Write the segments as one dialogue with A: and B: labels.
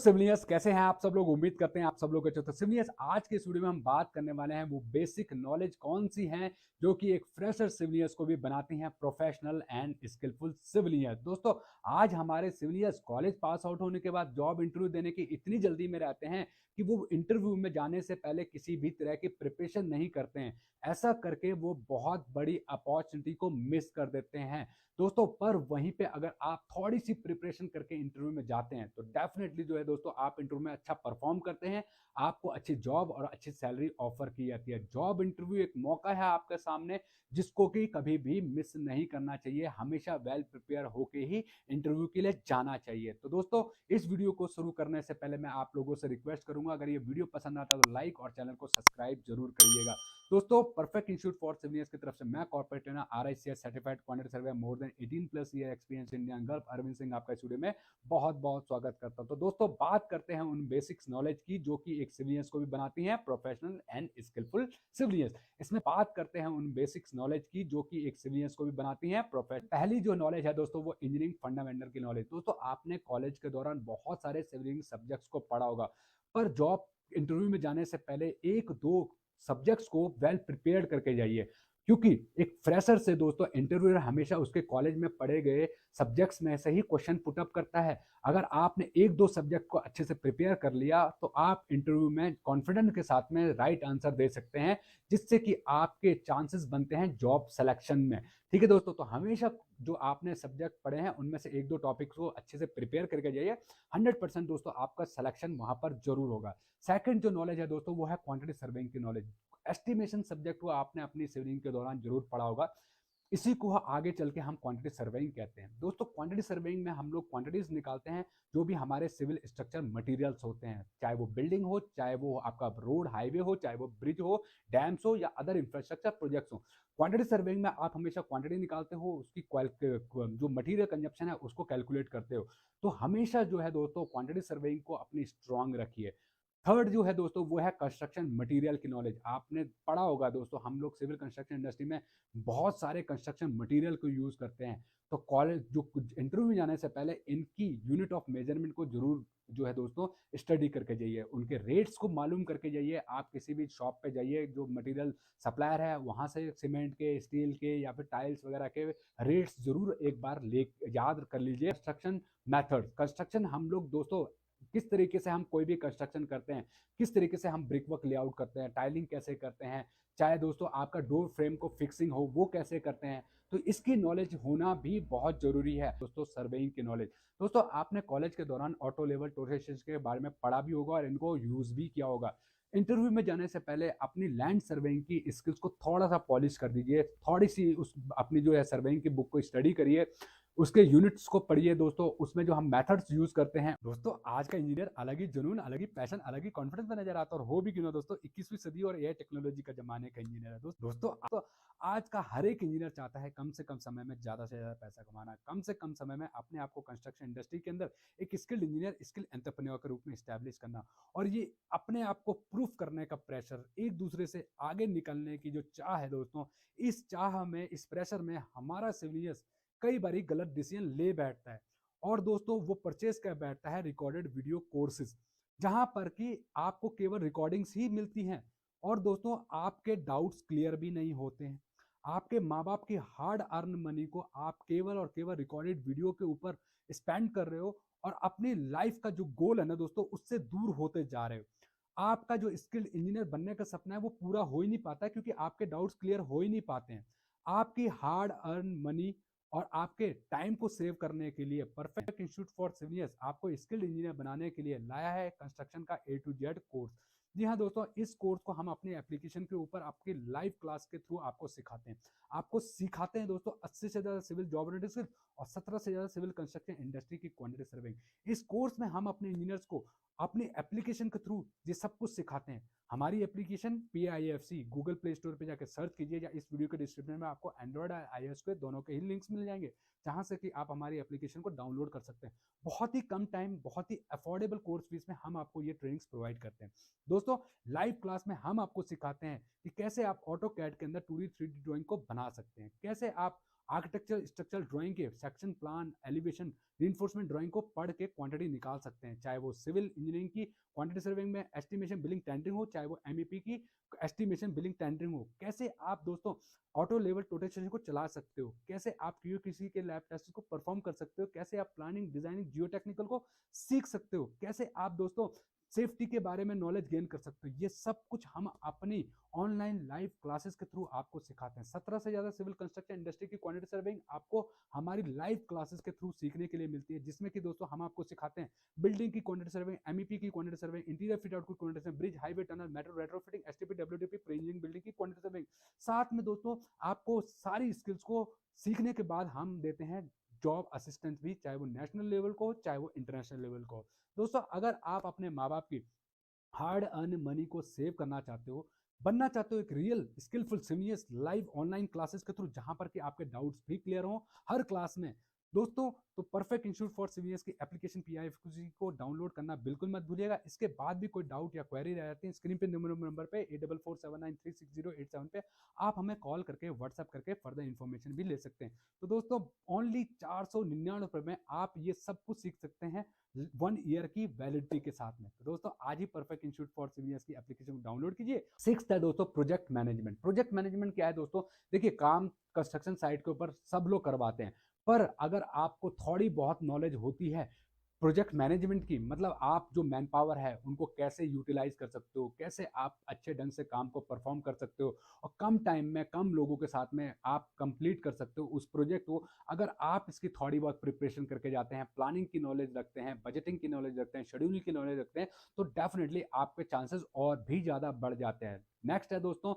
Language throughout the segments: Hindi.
A: सिविलियंस कैसे हैं आप सब लोग। उम्मीद करते हैं आप सब लोग अच्छे। तो सिविलियंस आज के इस वीडियो में हम बात करने वाले हैं वो बेसिक नॉलेज कौन सी हैं जो कि एक फ्रेशर सिविलियंस को भी बनाती हैं प्रोफेशनल एंड स्किलफुल सिविलियंस। दोस्तों आज हमारे सिविलियंस कॉलेज पास आउट होने के बाद जॉब इंटरव्यू देने की इतनी जल्दी में रहते हैं कि वो इंटरव्यू में जाने से पहले किसी भी तरह की प्रिपरेशन नहीं करते हैं। ऐसा करके वो बहुत बड़ी अपॉर्चुनिटी को मिस कर देते हैं दोस्तों। पर वहीं पे अगर आप थोड़ी सी प्रिपरेशन करके इंटरव्यू में जाते हैं तो डेफिनेटली जो है दोस्तों आप इंटरव्यू में अच्छा परफॉर्म करते हैं, आपको अच्छी जॉब और अच्छी सैलरी ऑफर की जाती है। जॉब इंटरव्यू एक मौका है आपके सामने जिसको कि कभी भी मिस नहीं करना चाहिए। हमेशा वेल प्रिपेयर होके ही इंटरव्यू के लिए जाना चाहिए। तो दोस्तों इस वीडियो को शुरू करने से पहले मैं आप लोगों से रिक्वेस्ट करूंगा, अगर ये वीडियो पसंद आता है तो लाइक और चैनल को सब्सक्राइब जरूर करिएगा। दोस्तों परफेक्ट इंस्टीट्यूट फॉर सिविलियंस की तरफ से मैं corporate trainer RICS certified quantity survey more than 18+ year experience Indian Gulf Arvind Singh आपका स्टूडियो में बहुत बहुत स्वागत करता हूं। तो दोस्तों बात करते हैं उन बेसिक्स नॉलेज की जो कि एक सिविलियंस को भी बनाती हैं प्रोफेशनल एंड स्किलफुल सिविलियंस। इसमें बात करते हैं उन बेसिक्स नॉलेज की जो कि एक सिविलियंस को भी बनाती हैं प्रोफेशनल। पहली जो नॉलेज है दोस्तों वो इंजीनियरिंग फंडामेंटल की नॉलेज। दोस्तों आपने कॉलेज के दौरान बहुत सारे सिविलियंग सब्जेक्ट्स को पढ़ा होगा, पर जॉब इंटरव्यू में जाने से पहले एक दो सब्जेक्ट्स को वेल प्रिपेयर्ड करके जाइए, क्योंकि एक फ्रेशर से दोस्तों इंटरव्यूअर हमेशा उसके कॉलेज में पढ़े गए सब्जेक्ट्स में से ही क्वेश्चन पुटअप करता है। अगर आपने एक दो सब्जेक्ट को अच्छे से प्रिपेयर कर लिया तो आप इंटरव्यू में कॉन्फिडेंस के साथ में राइट आंसर दे सकते हैं, जिससे कि आपके चांसेस बनते हैं जॉब सिलेक्शन में। ठीक है दोस्तों, तो हमेशा जो आपने सब्जेक्ट पढ़े हैं उनमें से एक दो टॉपिक्स को अच्छे से प्रिपेयर करके जाइए। 100% दोस्तों आपका सिलेक्शन वहां पर जरूर होगा। सेकंड जो नॉलेज है दोस्तों वो है क्वांटिटी सर्वेइंग की नॉलेज। एस्टिमेशन सब्जेक्ट को आपने अपनी सिविलिंग के दौरान जरूर पढ़ा होगा। इसी को आगे चल के हम क्वांटिटी सर्वेइंग कहते हैं। दोस्तों क्वांटिटी सर्वेइंग में हम लोग क्वांटिटीज निकालते हैं जो भी हमारे सिविल स्ट्रक्चर मटेरियल्स होते हैं, चाहे वो बिल्डिंग हो, चाहे वो आपका रोड हाईवे हो, चाहे वो ब्रिज हो, डैम्स हो या अदर इंफ्रास्ट्रक्चर प्रोजेक्ट्स हो। क्वांटिटी सर्वेइंग में आप हमेशा क्वांटिटी निकालते हो, उसकी जो मटेरियल कंजप्शन है उसको कैलकुलेट करते हो। तो हमेशा जो है दोस्तों क्वांटिटी सर्वेइंग को अपनी स्ट्रांग रखिए। थर्ड जो है दोस्तों वो है कंस्ट्रक्शन मटेरियल की नॉलेज। आपने पढ़ा होगा दोस्तों, हम लोग सिविल कंस्ट्रक्शन इंडस्ट्री में बहुत सारे कंस्ट्रक्शन मटेरियल को यूज करते हैं। तो कॉलेज जो इंटरव्यू में जाने से पहले इनकी यूनिट ऑफ मेजरमेंट को जरूर जो है दोस्तों स्टडी करके जाइए, उनके रेट्स को मालूम करके जाइए। आप किसी भी शॉप पे जाइए, जो मटेरियल सप्लायर है वहां से सीमेंट के, स्टील के या फिर टाइल्स वगैरह के रेट्स जरूर एक बार ले याद कर लीजिए। कंस्ट्रक्शन मेथड, कंस्ट्रक्शन हम लोग दोस्तों किस तरीके से हम कोई भी कंस्ट्रक्शन करते हैं, किस तरीके से हम ब्रिक वर्क लेआउट करते हैं, टाइलिंग कैसे करते हैं, चाहे दोस्तों आपका डोर फ्रेम को फिक्सिंग हो वो कैसे करते हैं, तो इसकी नॉलेज होना भी बहुत जरूरी है दोस्तों। सर्वेइंग की नॉलेज दोस्तों आपने कॉलेज के दौरान ऑटो लेवल टोरेशन के बारे में पढ़ा भी होगा और इनको यूज भी किया होगा। इंटरव्यू में जाने से पहले अपनी लैंड सर्वेइंग की स्किल्स को थोड़ा सा पॉलिश कर दीजिए, थोड़ी सी उस अपनी जो है सर्वेइंग की बुक को स्टडी करिए, उसके यूनिट्स को पढ़िए दोस्तों, उसमें जो हम मेथड्स यूज करते हैं। दोस्तों आज का इंजीनियर अलग ही जुनून, अलग ही पैशन, अलग ही कॉन्फिडेंस में नजर आता है, और हो भी क्यों ना दोस्तों 21वीं सदी और एआई टेक्नोलॉजी का जमाने का इंजीनियर है दोस्तों। तो आज का हर एक इंजीनियर चाहता है कम से कम समय में ज्यादा से ज्यादा पैसा कमाना, कम से कम समय में अपने आप को कंस्ट्रक्शन इंडस्ट्री के अंदर एक स्किल्ड इंजीनियर, स्किल एंटरप्रेन्योर के रूप में स्टैब्लिश करना, और ये अपने आप को प्रूफ करने का प्रेशर, एक दूसरे से आगे निकलने की जो चाह है दोस्तों, इस चाह में, इस प्रेशर में हमारा सिविलियंस कई बारी गलत डिसीजन ले बैठता है। और दोस्तों वो परचेज कर बैठता है रिकॉर्डेड वीडियो कोर्सेज, जहां पर कि आपको केवल रिकॉर्डिंग्स ही मिलती हैं, और दोस्तों आपके डाउट्स क्लियर भी नहीं होते हैं। आपके माँ बाप की हार्ड अर्न मनी को आप केवल और केवल रिकॉर्डेड वीडियो के ऊपर स्पेंड कर रहे हो, और अपनी लाइफ का जो गोल है ना दोस्तों उससे दूर होते जा रहे हो। आपका जो स्किल्ड इंजीनियर बनने का सपना है वो पूरा हो ही नहीं पाता है, क्योंकि आपके डाउट्स क्लियर हो ही नहीं पाते हैं। आपकी हार्ड अर्न मनी और आपके टाइम को सेव करने के लिए परफेक्ट इंस्टीट्यूट फॉर सिविलियंस आपको स्किल्ड इंजीनियर बनाने के लिए लाया है कंस्ट्रक्शन का A to Z कोर्स। जी हाँ दोस्तों, इस कोर्स को हम अपने एप्लीकेशन के ऊपर आपके लाइव क्लास के थ्रू आपको सिखाते हैं। आपको सिखाते हैं दोस्तों 80 से ज्यादा सिविल जॉब स्किल और 17 से ज्यादा सिविल कंस्ट्रक्शन इंडस्ट्री की क्वांटिटी सर्वेइंग। इस कोर्स में हम अपने इंजीनियर्स को अपने एप्लीकेशन के थ्रू ये सब कुछ सिखाते हैं। हमारी application PIFC Google play store पे जाकर सर्च कीजिए, या इस वीडियो के डिस्क्रिप्शन में आपको एंड्रॉइड और iOS के दोनों के ही लिंक्स मिल जाएंगे, जहां से कि आप हमारी एप्लीकेशन को डाउनलोड कर सकते हैं। बहुत ही कम टाइम, बहुत ही अफोर्डेबल कोर्स फीस में हम आपको ये ट्रेनिंग्स प्रोवाइड करते हैं दोस्तों। लाइव क्लास में हम आपको सिखाते हैं कि कैसे आप ऑटो कैड के अंदर 2D 3D ड्राइंग को बना सकते हैं, कैसे आप आर्किटेक्चर स्ट्रक्चरल ड्राइंग के section plan, elevation, reinforcement drawing को पढ़ के क्वांटिटी निकाल सकते हैं, चाहे वो सिविल इंजीनियरिंग की क्वांटिटी सर्विंग में एस्टिमेशन बिलिंग टेंडरिंग हो, चाहे वो एमईपी की एस्टिमेशन बिलिंग टेंडरिंग हो। कैसे आप दोस्तों ऑटो लेवल टोटेशन को चला सकते हो, कैसे आप क्यूएक्यूसी के लैब टेस्ट को परफॉर्म कर सकते हो, कैसे आप प्लानिंग, डिजाइनिंग, जियो टेक्निकल को सीख सकते हो, कैसे आप दोस्तों सेफ्टी के बारे में नॉलेज गेन कर सकते हो। ये सब कुछ हम अपनी ऑनलाइन लाइव क्लासेस के थ्रू आपको सिखाते हैं। 17 से ज्यादा सिविल कंस्ट्रक्शन इंडस्ट्री की क्वांटिटी सर्वेइंग आपको हमारी लाइव क्लासेस के थ्रू सीखने के लिए मिलती है, जिसमें कि दोस्तों हम आपको सिखाते हैं बिल्डिंग की क्वांटिटी सर्वेइंग, एमईपी की quantity surveying, interior fit out की quantity surveying, bridge, highway, tunnel, metro, retrofitting, STP, WDP, pre engineering building की क्वांटिटी सर्वेइंग। साथ में दोस्तों आपको सारी स्किल्स को सीखने के बाद हम देते हैं जॉब असिस्टेंस भी, चाहे वो नेशनल लेवल को हो, चाहे वो इंटरनेशनल लेवल को हो। दोस्तों अगर आप अपने माँ बाप की हार्ड अर्न मनी को सेव करना चाहते हो, बनना चाहते हो एक real skilful civilians, live online classes के थ्रू जहां पर कि आपके डाउट्स भी क्लियर हो हर क्लास में दोस्तों, तो परफेक्ट इंस्टीट्यूट फॉर सिविलियंस की एप्लीकेशन पीआईएफक्यूसी को डाउनलोड करना बिल्कुल मत भूलिएगा। इसके बाद भी कोई डाउट या क्वेरी रह जाती है, स्क्रीन पे नंबर पे 8447936087 पे आप हमें कॉल करके व्हाट्सएप करके फर्दर इन्फॉर्मेशन भी ले सकते हैं। तो दोस्तों ओनली 499 में आप ये सब कुछ सीख सकते हैं 1 ईयर की वैलिडिटी के साथ में। तो दोस्तों आज ही परफेक्ट इंस्टीट्यूट फॉर सिविलियंस की एप्लीकेशन को डाउनलोड कीजिए। सिक्स्थ है दोस्तों प्रोजेक्ट मैनेजमेंट। प्रोजेक्ट मैनेजमेंट क्या है दोस्तों? देखिए काम कंस्ट्रक्शन साइट के ऊपर सब लोग करवाते हैं, पर अगर आपको थोड़ी बहुत नॉलेज होती है प्रोजेक्ट मैनेजमेंट की, मतलब आप जो मैन पावर है उनको कैसे यूटिलाइज कर सकते हो, कैसे आप अच्छे ढंग से काम को परफॉर्म कर सकते हो और कम टाइम में कम लोगों के साथ में आप कंप्लीट कर सकते हो उस प्रोजेक्ट को। अगर आप इसकी थोड़ी बहुत प्रिपरेशन करके जाते हैं, प्लानिंग की नॉलेज रखते हैं, बजटिंग की नॉलेज रखते हैं, शेड्यूलिंग की नॉलेज रखते हैं, तो डेफिनेटली आपके चांसेस और भी ज़्यादा बढ़ जाते हैं। नेक्स्ट है दोस्तों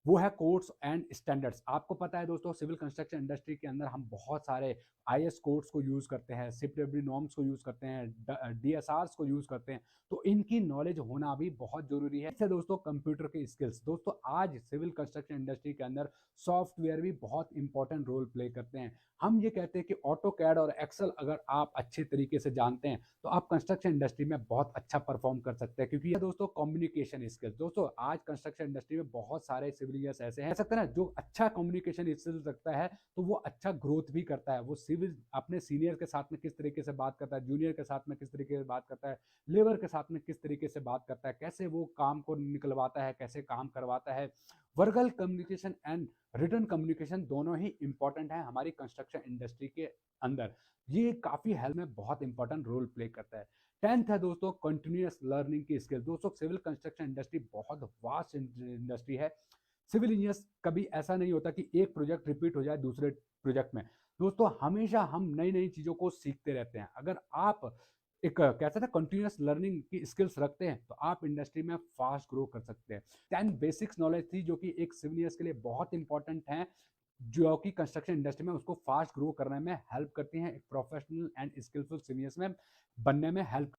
A: वो है कोड्स एंड स्टैंडर्ड्स। आपको पता है दोस्तों सिविल कंस्ट्रक्शन इंडस्ट्री के अंदर हम बहुत सारे आईएस कोड्स को यूज करते हैं, सिपडब्ल्यू नॉर्म्स को यूज करते हैं, डीएसआर्स को यूज करते हैं, तो इनकी नॉलेज होना भी बहुत जरूरी है। इससे दोस्तों कंप्यूटर के स्किल्स, दोस्तों आज सिविल कंस्ट्रक्शन इंडस्ट्री के अंदर सॉफ्टवेयर भी बहुत इंपॉर्टेंट रोल प्ले करते हैं। हम ये कहते हैं कि ऑटो कैड और एक्सेल अगर आप अच्छे तरीके से जानते हैं तो आप कंस्ट्रक्शन इंडस्ट्री में बहुत अच्छा परफॉर्म कर सकते हैं, क्योंकि ये दोस्तों कम्युनिकेशन स्किल्स। दोस्तों आज कंस्ट्रक्शन इंडस्ट्री में बहुत सारे सिविलियंस ऐसे हैं, सकते हैं ना, जो अच्छा कम्युनिकेशन स्किल्स रखता है तो वो अच्छा ग्रोथ भी करता है। वो सिविल अपने सीनियर के साथ में किस तरीके से बात करता है, जूनियर के साथ में किस तरीके से बात करता है, लेबर के साथ में किस तरीके से बात करता है, कैसे वो काम को निकलवाता है, कैसे काम करवाता है। Verbal communication and written communication दोनों ही इंपॉर्टेंट है हमारी कंस्ट्रक्शन इंडस्ट्री के अंदर। ये काफी हेल्प में बहुत इंपॉर्टेंट रोल प्ले करता है। 10th है दोस्तों कंटिन्यूअस लर्निंग की स्किल। दोस्तों सिविल कंस्ट्रक्शन इंडस्ट्री बहुत वास्ट इंडस्ट्री है। सिविल इंजीनियर्स कभी ऐसा नहीं होता कि एक प्रोजेक्ट रिपीट हो जाए दूसरे प्रोजेक्ट में। दोस्तों हमेशा हम नई नई चीजों को सीखते रहते हैं। अगर आप एक कहते हैं कंटिन्यूअस लर्निंग की स्किल्स रखते हैं तो आप इंडस्ट्री में फास्ट ग्रो कर सकते हैं। 10 बेसिक्स नॉलेज थी जो कि एक सिविल इंजीनियर्स के लिए बहुत इंपॉर्टेंट है, जो कि कंस्ट्रक्शन इंडस्ट्री में उसको फास्ट ग्रो करने में हेल्प करती हैं, एक professional and skilful civil engineers में बनने में हेल्प